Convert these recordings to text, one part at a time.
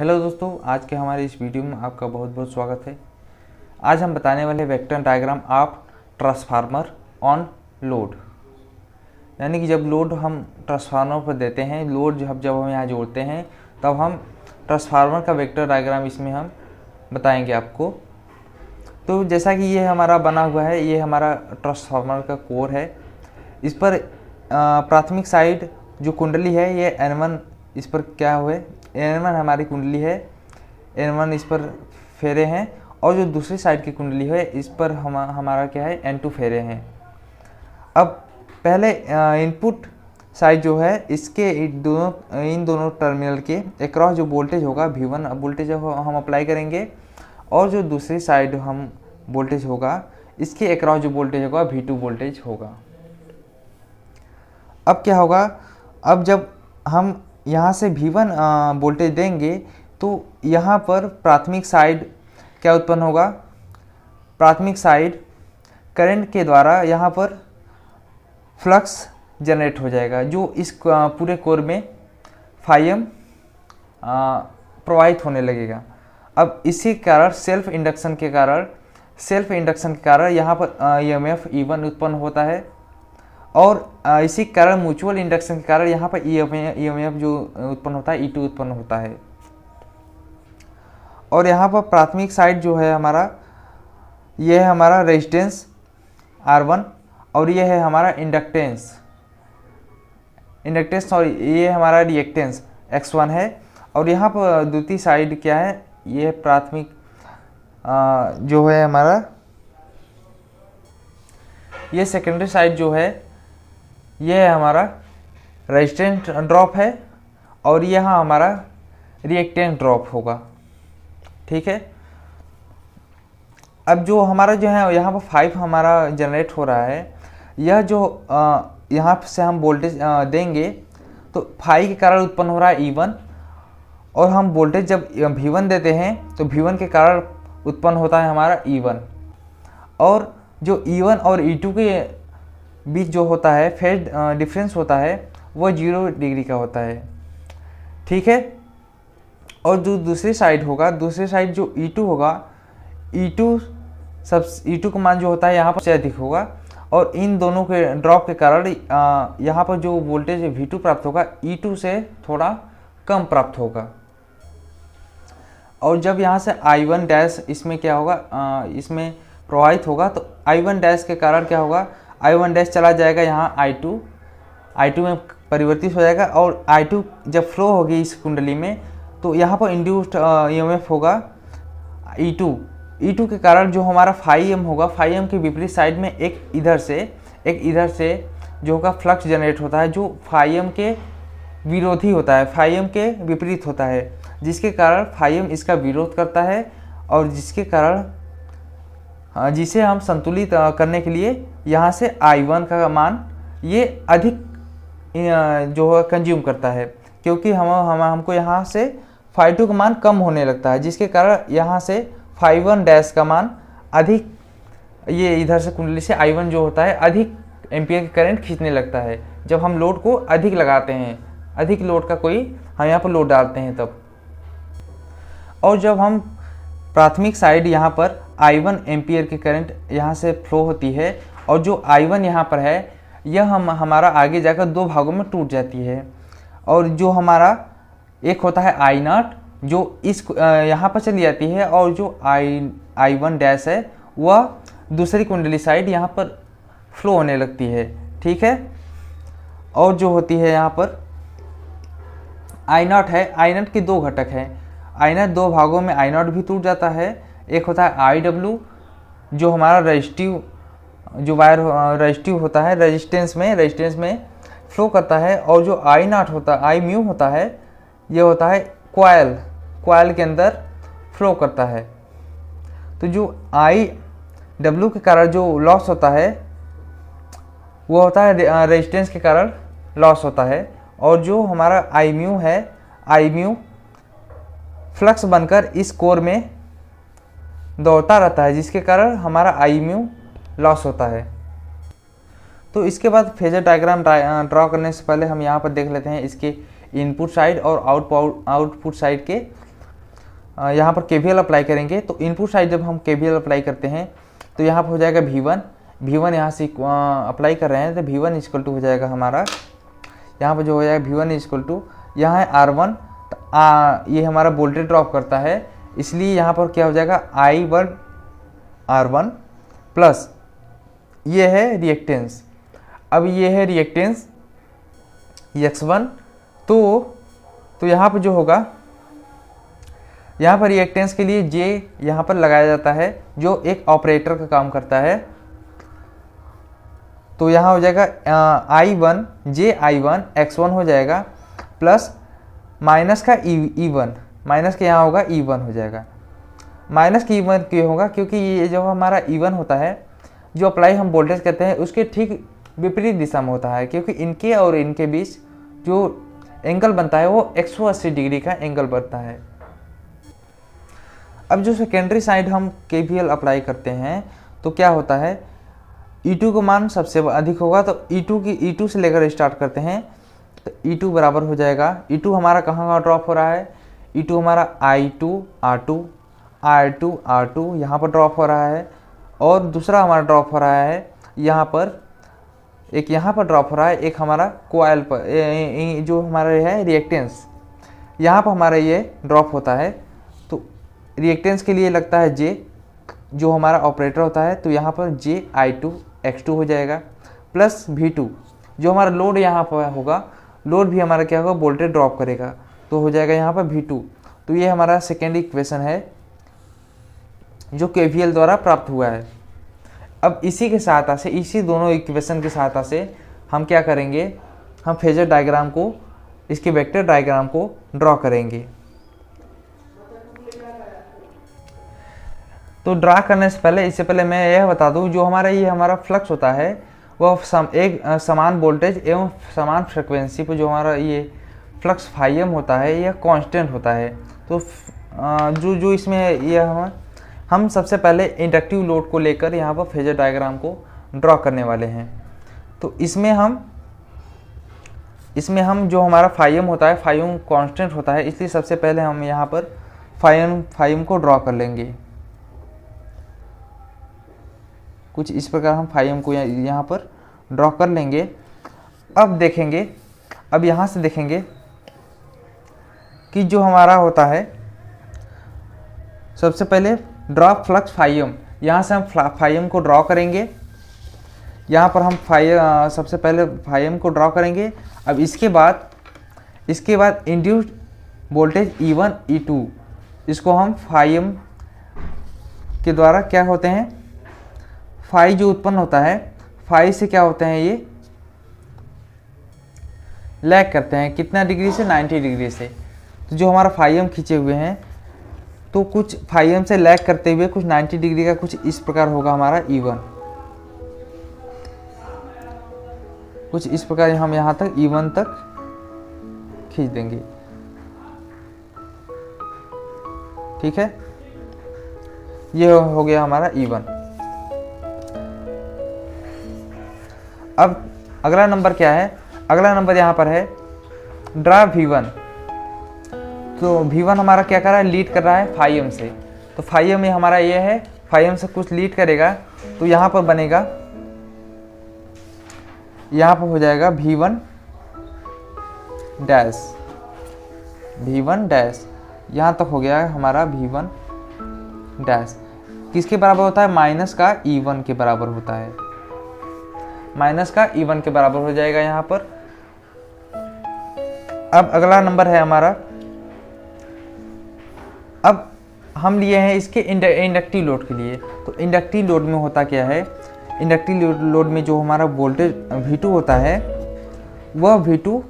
Hello दोस्तों, आज के हमारे इस वीडियो में आपका बहुत बहुत स्वागत है। आज हम बताने वाले vector diagram of transformer on load. यानी कि जब लोड हम ट्रांसफार्मर पर देते हैं, लोड जब हम यहाँ जोड़ते हैं तब हम ट्रांसफार्मर का वेक्टर डायग्राम इसमें हम बताएंगे आपको। तो जैसा कि ये हमारा बना हुआ है, ये हमारा ट्रांसफार्मर का कोर है। इस पर प्राथमिक साइड जो कुंडली है ये N1, इस पर क्या हुआ है, N1 हमारी कुंडली है, N1 इस पर फेरे हैं, और जो दूसरी साइड की कुंडली है इस पर हमारा क्या है, N2 फेरे हैं। अब पहले इनपुट साइड जो है इसके इन दोनों टर्मिनल के अक्रॉस जो वोल्टेज होगा V1 वोल्टेज हम अप्लाई करेंगे, और जो दूसरी साइड हम वोल्टेज होगा इसके अक्रॉस जो वोल्टेज होगा V2 वोल्टेज होगा। अब क्या होगा, अब जब हम यहाँ से V1 वोल्टेज देंगे तो यहाँ पर प्राथमिक साइड क्या उत्पन्न होगा, प्राथमिक साइड करंट के द्वारा यहाँ पर फ्लक्स जनरेट हो जाएगा, जो इस पूरे कोर में φm प्रवाहित होने लगेगा। अब इसी कारण सेल्फ इंडक्शन के कारण यहाँ पर EMF E1 उत्पन्न होता है, और इसी कारण म्यूचुअल इंडक्शन के कारण यहाँ पर EMF जो उत्पन्न होता है E2 उत्पन्न होता है। और यहाँ पर प्राथमिक साइड जो है हमारा, ये है हमारा रेजिस्टेंस R1, और ये है हमारा इंडक्टेंस ये हमारा रिएक्टेंस X1 है। और यहाँ पर द्वितीय साइड क्या है, ये है प्राथमिक जो है हमारा, ये सेकेंडरी साइड जो है ये है हमारा रेजिस्टेंस ड्रॉप है, और यहाँ हमारा रिएक्टेंस ड्रॉप होगा। ठीक है। अब जो हमारा जो है यहाँ पर 5 हमारा जनरेट हो रहा है, यह जो यहाँ से हम वोल्टेज देंगे तो 5 के कारण उत्पन्न हो रहा है E1, और हम वोल्टेज जब V1 देते हैं तो V1 के कारण उत्पन्न होता है हमारा E1, और जो E1 और E2 के बीच जो होता है फेज डिफरेंस होता है वो 0 डिग्री का होता है। ठीक है। और जो दूसरी साइड होगा, दूसरी साइड जो E2 होगा, E2 का मान जो होता है यहाँ पर से अधिक होगा, और इन दोनों के ड्रॉप के कारण यहाँ पर जो वोल्टेज V2 प्राप्त होगा E2 से थोड़ा कम प्राप्त होगा। और जब यहाँ से I1 डैश इसमें क्या होगा, इसमें प्रवाहित होगा, तो I1 डैश के कारण क्या होगा, I1 डैश चला जाएगा यहाँ I2 में परिवर्तित हो जाएगा, और I2 जब फ्लो होगी इस कुंडली में तो यहाँ पर इंड्यूस्ड EMF होगा E2 के कारण जो हमारा φm होगा, φm के विपरीत साइड में एक इधर से जो होगा फ्लक्स जनरेट होता है, जो φm के विरोधी होता है, φm के विपरीत होता है, जिसके कारण φm इसका विरोध करता है, और जिसके कारण जिसे हम संतुलित करने के लिए यहाँ से I1 का मान ये अधिक जो है कंज्यूम करता है, क्योंकि हमको यहाँ से φ2 का मान कम होने लगता है, जिसके कारण यहाँ से φ1 डैश का मान अधिक, ये इधर से कुंडली से I1 जो होता है अधिक एम्पियर की करंट खींचने लगता है जब हम लोड को अधिक लगाते हैं, अधिक लोड का कोई हम यहाँ पर लोड डालते हैं तब। और जब हम प्राथमिक साइड यहाँ पर I1 एम्पियर की करंट यहाँ से फ्लो होती है, और जो I1 यहाँ पर है यह हमारा आगे जाकर 2 भागों में टूट जाती है, और जो हमारा एक होता है I0 जो इस यहाँ पर चली जाती है, और जो I1 डैश है वह दूसरी कुंडली साइड यहाँ पर फ्लो होने लगती है। ठीक है। और जो होती है यहाँ पर I0 है, I0 के 2 घटक हैं, I0 2 भागों में I0 भी टूट जाता है। एक होता है IW जो हमारा रेजिस्टिव जो वायर रेजिस्टिव होता है, रेजिस्टेंस में फ्लो करता है, और जो I0 होता है, I म्यू होता है, ये होता है कॉइल के अंदर फ्लो करता है। तो जो IW के कारण जो लॉस होता है वो होता है रेजिस्टेंस के कारण लॉस होता है, और जो हमारा I म्यू है, I म्यू फ्लक्स बनकर इस कोर में दौड़ता रहता है, जिसके कारण हमारा I म्यू लॉस होता है। तो इसके बाद फेजर डायग्राम ड्रॉ करने से पहले हम यहाँ पर देख लेते हैं इसके इनपुट साइड और आउटपुट साइड के यहाँ पर KVL अप्लाई करेंगे तो इनपुट साइड जब हम KVL अप्लाई करते हैं तो यहाँ पर हो जाएगा V1 यहाँ से अप्लाई कर रहे हैं तो V1 इक्वल टू हो जाएगा हमारा, यहाँ पर जो हो जाएगा V1 इक्वल टू, यहाँ है R1, ये हमारा वोल्टेज ड्रॉप करता है, इसलिए यहाँ पर क्या हो जाएगा I1 R1 प्लस ये है रिएक्टेंस। अब ये है रिएक्टेंस X1, तो यहाँ पर जो होगा, यहाँ पर रिएक्टेंस के लिए J यहाँ पर लगाया जाता है जो एक ऑपरेटर का काम करता है। तो यहाँ हो जाएगा I1 JI1 X1 हो जाएगा प्लस माइनस का E1, माइनस के यहाँ होगा E1 हो जाएगा। माइनस की E1 क्यों होगा, क्योंकि ये जब हमारा E1 होता है, जो अप्लाई हम वोल्टेज कहते हैं उसके ठीक विपरीत दिशा में होता है, क्योंकि इनके और इनके बीच जो एंगल बनता है वो 180 डिग्री का एंगल बनता है। अब जो सेकेंडरी साइड हम KVL अप्लाई करते हैं तो क्या होता है, E2 का मान सबसे अधिक होगा, तो E2 से लेकर स्टार्ट करते हैं तो E2 बराबर हो जाएगा, E2 हमारा कहाँ ड्रॉप हो रहा है, E2 हमारा I2 R2 यहाँ पर ड्रॉप हो रहा है, और दूसरा हमारा ड्रॉप हो रहा है यहाँ पर, एक यहाँ पर ड्रॉप हो रहा है, एक हमारा कोयल पर जो हमारा है रिएक्टेंस, यहाँ पर हमारा ये ड्रॉप होता है। तो रिएक्टेंस के लिए लगता है J जो हमारा ऑपरेटर होता है, तो यहाँ पर JI2 X2 हो जाएगा प्लस V2 जो हमारा लोड यहाँ पर होगा, लोड भी हमारा क्या होगा वोल्टेज ड्रॉप करेगा, तो हो जाएगा यहाँ पर V2। तो ये हमारा सेकेंड इक्वेशन है जो KVL द्वारा प्राप्त हुआ है। अब इसी के सहायता से, इसी दोनों इक्वेशन की सहायता से हम क्या करेंगे, हम फेजर डायग्राम को, इसके वेक्टर डायग्राम को ड्रॉ करेंगे। तो ड्रा करने से पहले, इससे पहले मैं यह बता दूं, जो हमारा ये हमारा फ्लक्स होता है वह एक समान वोल्टेज एवं समान फ्रिक्वेंसी पर जो हमारा ये फ्लक्स फाइम होता है यह कांस्टेंट होता है। तो जो इसमें ये हम सबसे पहले इंडक्टिव लोड को लेकर यहाँ पर फेजर डायग्राम को ड्रॉ करने वाले हैं। तो इसमें हम जो हमारा फाइम होता है, फाइम कांस्टेंट होता है, इसलिए सबसे पहले हम यहाँ पर फाइम को ड्रॉ कर लेंगे। कुछ इस प्रकार हम फाइम को यहाँ पर ड्रॉ कर लेंगे। अब देखेंगे, अब यहाँ से देखेंगे कि जो हमारा होता है, सबसे पहले ड्रॉ फ्लक्स फाइम, यहाँ से हम फाइम को ड्रॉ करेंगे। यहाँ पर हम सबसे पहले फाइम को ड्रॉ करेंगे। अब इसके बाद इंड्यूस्ड वोल्टेज E1 E2, इसको हम फाइम के द्वारा क्या होते हैं, फाई जो उत्पन्न होता है, फाई से क्या होते हैं, ये लैग करते हैं कितना डिग्री से, 90 डिग्री से। तो जो हमारा फाइम खींचे हुए हैं, तो कुछ फाइम से लैग करते हुए कुछ 90 डिग्री का कुछ इस प्रकार होगा हमारा E1, कुछ इस प्रकार हम यहाँ तक E1 तक खींच देंगे। ठीक है, ये हो गया हमारा E1। अब अगला नंबर क्या है, अगला नंबर यहाँ पर है ड्रा V1। तो V1 हमारा क्या कर रहा है, लीड कर रहा है फाइम से। तो फाइम में हमारा ये है, फाइम से कुछ लीड करेगा, तो यहाँ पर बनेगा, यहाँ पर हो जाएगा V1 डैश, यहाँ तक हो गया है हमारा V1 डैश। किसके बराबर होता है, माइनस का E1 के बराबर होता है, माइनस का E1 के बराबर हो जाएगा यहाँ पर। अब अगला नंबर है हमारा, अब हम लिए हैं इसके इंडक्टिव लोड के लिए। तो इंडक्टिव लोड में होता क्या है, इंडक्टिव लोड में जो हमारा वोल्टेज V2 होता है, वह V2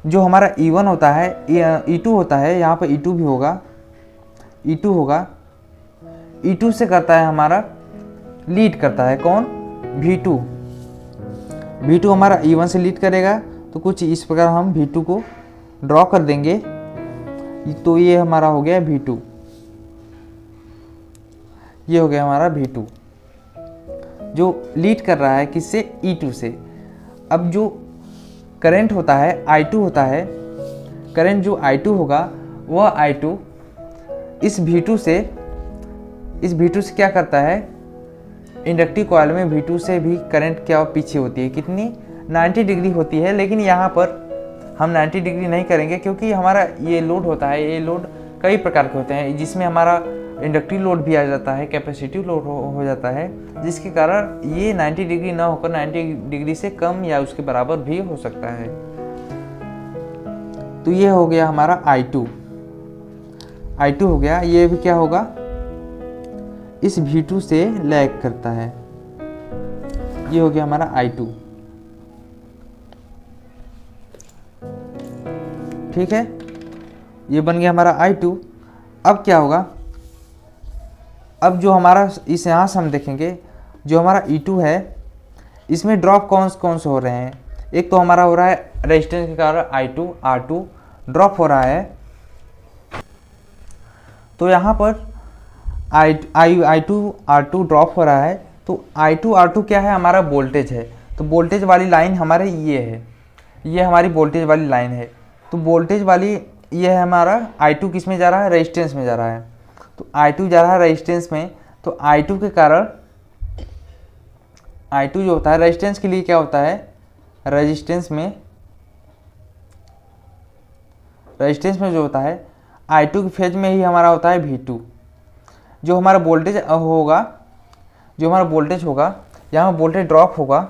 जो हमारा E1 होता है, E2 होता है, यहाँ पर E2 भी होगा, E2 होगा, E2 से करता है हमारा, लीड करता है कौन, V2 हमारा E1 से लीड करेगा। तो कुछ इस प्रकार हम V2 को ड्रॉ कर देंगे। तो ये हमारा हो गया V2, ये हो गया हमारा V2 जो लीड कर रहा है किससे, E2 से। अब जो करंट होता है I2 होता है, करंट जो I2 होगा वह I2 इस V2 से क्या करता है, इंडक्टिव कॉइल में V2 से भी करंट क्या पीछे होती है, कितनी 90 डिग्री होती है। लेकिन यहाँ पर हम 90 डिग्री नहीं करेंगे क्योंकि हमारा ये लोड होता है, ये लोड कई प्रकार के होते हैं, जिसमें हमारा इंडक्टिव लोड भी आ जाता है, कैपेसिटिव लोड हो जाता है, जिसके कारण ये 90 डिग्री ना होकर 90 डिग्री से कम या उसके बराबर भी हो सकता है। तो ये हो गया हमारा I2 हो गया। ये भी क्या होगा, इस V2 से लैग करता है। ये हो गया हमारा I2। ठीक है, ये बन गया हमारा I2। अब क्या होगा, अब जो हमारा इस यहाँ से हम देखेंगे, जो हमारा E2 है इसमें ड्रॉप कौन से हो रहे हैं। एक तो हमारा हो रहा है रेजिस्टेंस के कारण I2 R2 ड्रॉप हो रहा है। तो यहाँ पर I2 R2 ड्रॉप हो रहा है। तो I2 R2 क्या है, हमारा वोल्टेज है। तो वोल्टेज वाली लाइन हमारे ये है, ये हमारी वोल्टेज वाली लाइन है। तो वोल्टेज वाली ये है हमारा I2 किस में जा रहा है, रेजिस्टेंस में जा रहा है। तो I2 जा रहा है रेजिस्टेंस में। तो I2 के कारण I2 जो होता है रेजिस्टेंस के लिए क्या होता है, रेजिस्टेंस में जो होता है I2 के फेज में ही हमारा होता है V2। जो हमारा वोल्टेज होगा यहाँ वोल्टेज ड्रॉप होगा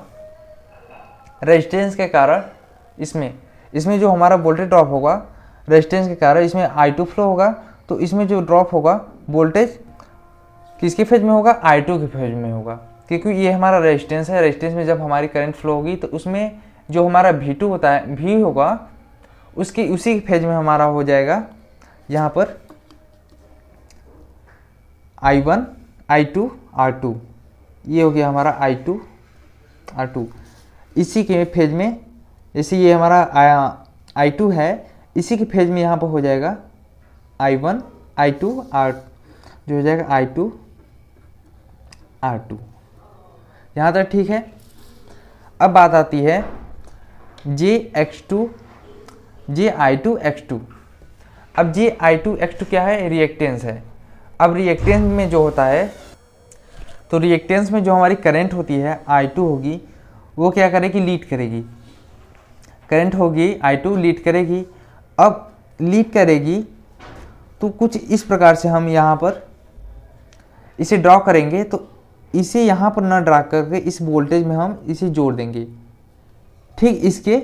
रेजिस्टेंस के कारण। इसमें जो हमारा वोल्टेज ड्रॉप होगा रेजिस्टेंस के कारण, इसमें I2 फ्लो होगा। तो इसमें जो ड्रॉप होगा वोल्टेज किसके फेज में होगा, I2 के फेज में होगा, क्योंकि ये हमारा रेजिस्टेंस है। रेजिस्टेंस में जब हमारी करंट फ्लो होगी तो उसमें जो हमारा V2 होता है, V होगा उसी के फेज में हमारा हो जाएगा यहाँ पर I1 I2 R2। ये हो गया हमारा I2 R2। इसी के फेज में, जैसे ये हमारा I2 है, इसी के फेज में यहाँ पर हो जाएगा I1 I2 R, जो हो जाएगा I2 R2। यहाँ तक ठीक है। अब बात आती है JI2X2। अब JI2X2 क्या है, रिएक्टेंस है। अब रिएक्टेंस में जो होता है, तो रिएक्टेंस में जो हमारी करंट होती है I2 होगी, वो क्या करेगी, लीड करेगी। करंट होगी I2 लीड करेगी। अब लीड करेगी तो कुछ इस प्रकार से हम यहाँ पर इसे ड्रॉ करेंगे। तो इसे यहाँ पर ना ड्रा करके इस वोल्टेज में हम इसे जोड़ देंगे, ठीक इसके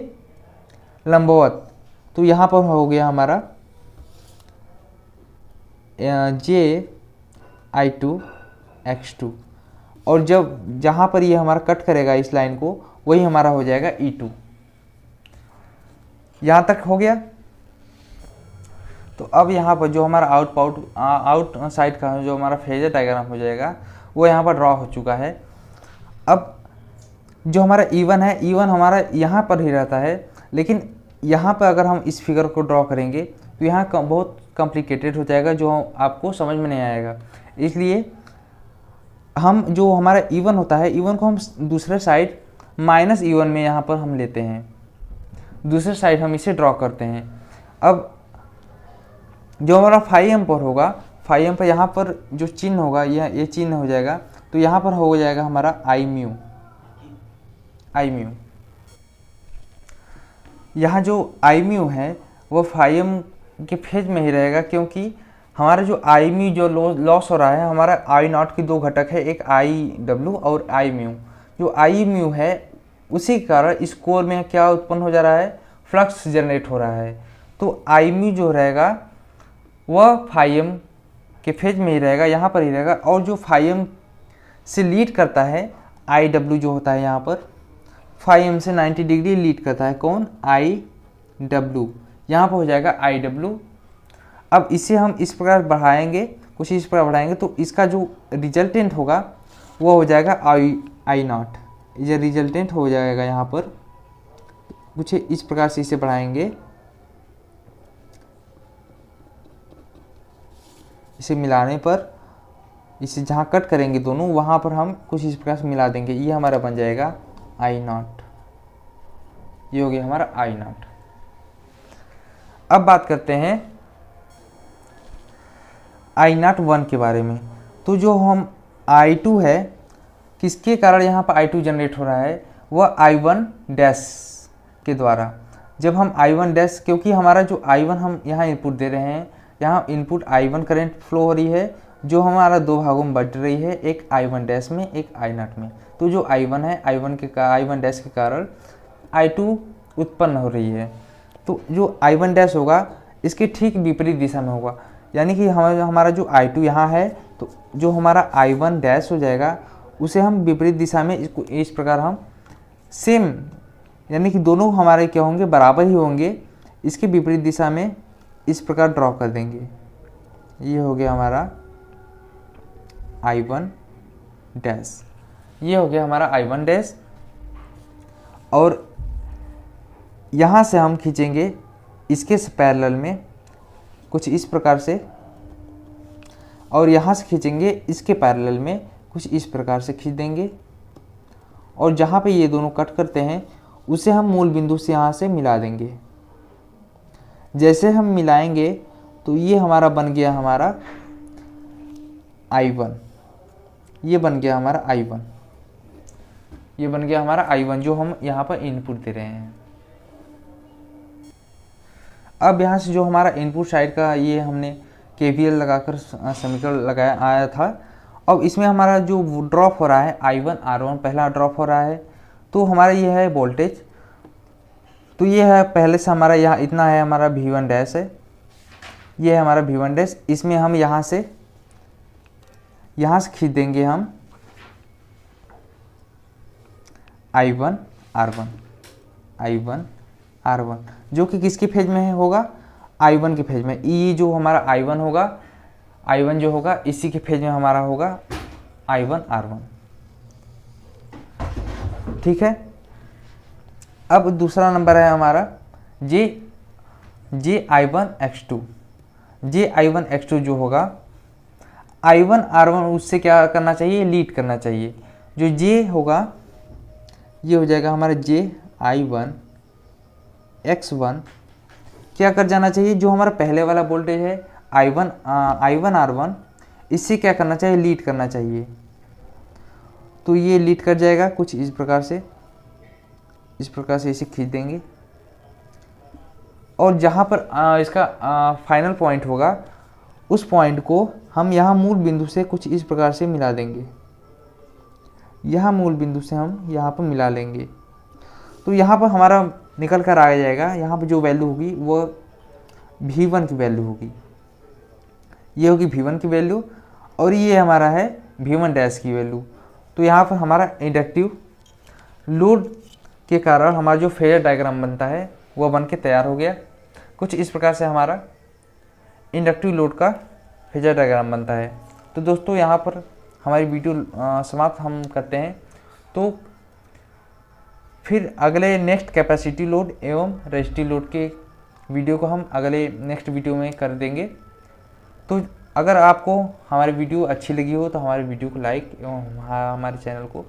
लंबवत। तो यहाँ पर हो गया हमारा JI2X2। और जब जहाँ पर ये हमारा कट करेगा इस लाइन को, वही हमारा हो जाएगा E2। यहाँ तक हो गया। तो अब यहाँ पर जो हमारा आउट साइड का जो हमारा फेजर डायग्राम हो जाएगा, वो यहाँ पर ड्रॉ हो चुका है। अब जो हमारा E1 है, E1 हमारा यहाँ पर ही रहता है। लेकिन यहाँ पर अगर हम इस फिगर को ड्रॉ करेंगे तो यहाँ बहुत कॉम्प्लिकेटेड हो जाएगा, जो आपको समझ में नहीं आएगा। इसलिए हम जो हमारा E1 होता है, E1 को हम दूसरे साइड -E1 में यहाँ पर हम लेते हैं, दूसरे साइड हम इसे ड्रॉ करते हैं। अब जो हमारा 5 एम पर होगा, 5 एम पर यहाँ पर जो चिन्ह होगा, ये चिन्ह हो जाएगा। तो यहाँ पर हो जाएगा हमारा I म्यू। यहाँ जो I म्यू है वो 5 एम के फेज में ही रहेगा, क्योंकि हमारा जो I म्यू जो लॉस हो रहा है, हमारा I0 की दो घटक है, एक IW और I म्यू। जो I म्यू है उसी के कारण इस कोर में क्या उत्पन्न हो जा रहा है, फ्लक्स जनरेट हो रहा है। तो I म्यू जो रहेगा वह 5 एम के फेज में ही रहेगा, यहाँ पर ही रहेगा। और जो 5 एम से लीड करता है IW जो होता है, यहाँ पर 5 एम से 90 डिग्री लीड करता है, कौन, IW। यहाँ पर हो जाएगा IW। अब इसे हम इस प्रकार बढ़ाएंगे, कुछ इस प्रकार बढ़ाएंगे, तो इसका जो रिजल्टेंट होगा वो हो जाएगा I0। ये रिजल्टेंट हो जाएगा यहाँ पर। कुछ इस प्रकार से इसे बढ़ाएंगे, इसे मिलाने पर, इसे जहाँ कट करेंगे दोनों, वहाँ पर हम कुछ इस प्रकार से मिला देंगे। ये हमारा बन जाएगा I0। ये हो गया हमारा I0। अब बात करते हैं I0 के बारे में। तो जो हम I2 है, किसके कारण यहाँ पर I2 जनरेट हो रहा है, वह I1 डैश के द्वारा। जब हम I1 डैश, क्योंकि हमारा जो I1 हम यहाँ इनपुट दे रहे हैं, यहाँ इनपुट I1 करंट फ्लो हो रही है, जो हमारा दो भागों में बट रही है, एक I1 डैश में, एक I0 में। तो जो I1 है, I1 डैश के कारण I2 उत्पन्न हो रही है। तो जो I1 डैश होगा इसके ठीक विपरीत दिशा में होगा, यानी कि हमारा जो I2 यहाँ है, तो जो हमारा I1 डैश हो जाएगा उसे हम विपरीत दिशा में इसको इस प्रकार हम सेम, यानी कि दोनों हमारे क्या होंगे, बराबर ही होंगे, इसके विपरीत दिशा में इस प्रकार ड्रॉ कर देंगे। ये हो गया हमारा I1 डैश, ये हो गया हमारा I1 डैश। और यहाँ से हम खींचेंगे इसके पैरेलल में कुछ इस प्रकार से, और यहाँ से खींचेंगे इसके पैरेलल में कुछ इस प्रकार से खींच देंगे। और जहाँ पे ये दोनों कट करते हैं उसे हम मूल बिंदु से यहाँ से मिला देंगे। जैसे हम मिलाएंगे तो ये हमारा बन गया हमारा I1, ये बन गया हमारा I1, ये बन गया हमारा I1 जो हम यहाँ पर इनपुट दे रहे हैं। अब यहाँ से जो हमारा इनपुट साइड का ये हमने KVL लगाकर समीकरण लगाया आया था, अब इसमें हमारा जो ड्रॉप हो रहा है I1 R1 पहला ड्रॉप हो रहा है। तो हमारा ये है वोल्टेज, तो ये है पहले से हमारा यहाँ इतना है, हमारा V1 डैश है, ये है हमारा V1 डैश। इसमें हम यहाँ से खींच देंगे हम I1 R1 जो कि किसके फेज में होगा, I1 के फेज में। ये जो हमारा I1 होगा, I1 जो होगा इसी के फेज में हमारा होगा I1 R1, ठीक है। अब दूसरा नंबर है हमारा I1 X2 जो होगा I1 R1 उससे क्या करना चाहिए, लीड करना चाहिए। जो J होगा ये हो जाएगा हमारा I1 X1 क्या कर जाना चाहिए, जो हमारा पहले वाला वोल्टेज है I1 R1 इससे क्या करना चाहिए, लीड करना चाहिए। तो ये लीड कर जाएगा कुछ इस प्रकार से इसे खींच देंगे। और जहाँ पर इसका फाइनल पॉइंट होगा उस पॉइंट को हम यहाँ मूल बिंदु से कुछ इस प्रकार से मिला देंगे। यहाँ मूल बिंदु से हम यहाँ पर मिला लेंगे। तो यहाँ पर हमारा निकल कर आ जाएगा, यहाँ पर जो वैल्यू होगी वो V1 की वैल्यू होगी, ये होगी V1 की वैल्यू, और ये हमारा है V1 डैश की वैल्यू। तो यहाँ पर हमारा इंडक्टिव लोड के कारण हमारा जो फेजर डायग्राम बनता है वह बन के तैयार हो गया। कुछ इस प्रकार से हमारा इंडक्टिव लोड का फेजर डायग्राम बनता है। तो दोस्तों यहाँ पर हमारी वीडियो समाप्त हम करते हैं। तो फिर अगले नेक्स्ट कैपेसिटी लोड एवं रेजिस्टिव लोड के वीडियो को हम अगले नेक्स्ट वीडियो में कर देंगे। तो अगर आपको हमारी वीडियो अच्छी लगी हो तो हमारे वीडियो को लाइक एवं हमारे चैनल को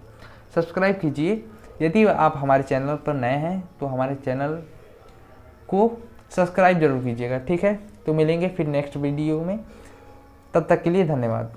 सब्सक्राइब कीजिए। यदि आप हमारे चैनल पर नए हैं तो हमारे चैनल को सब्सक्राइब जरूर कीजिएगा, ठीक है। तो मिलेंगे फिर नेक्स्ट वीडियो में, तब तक के लिए धन्यवाद।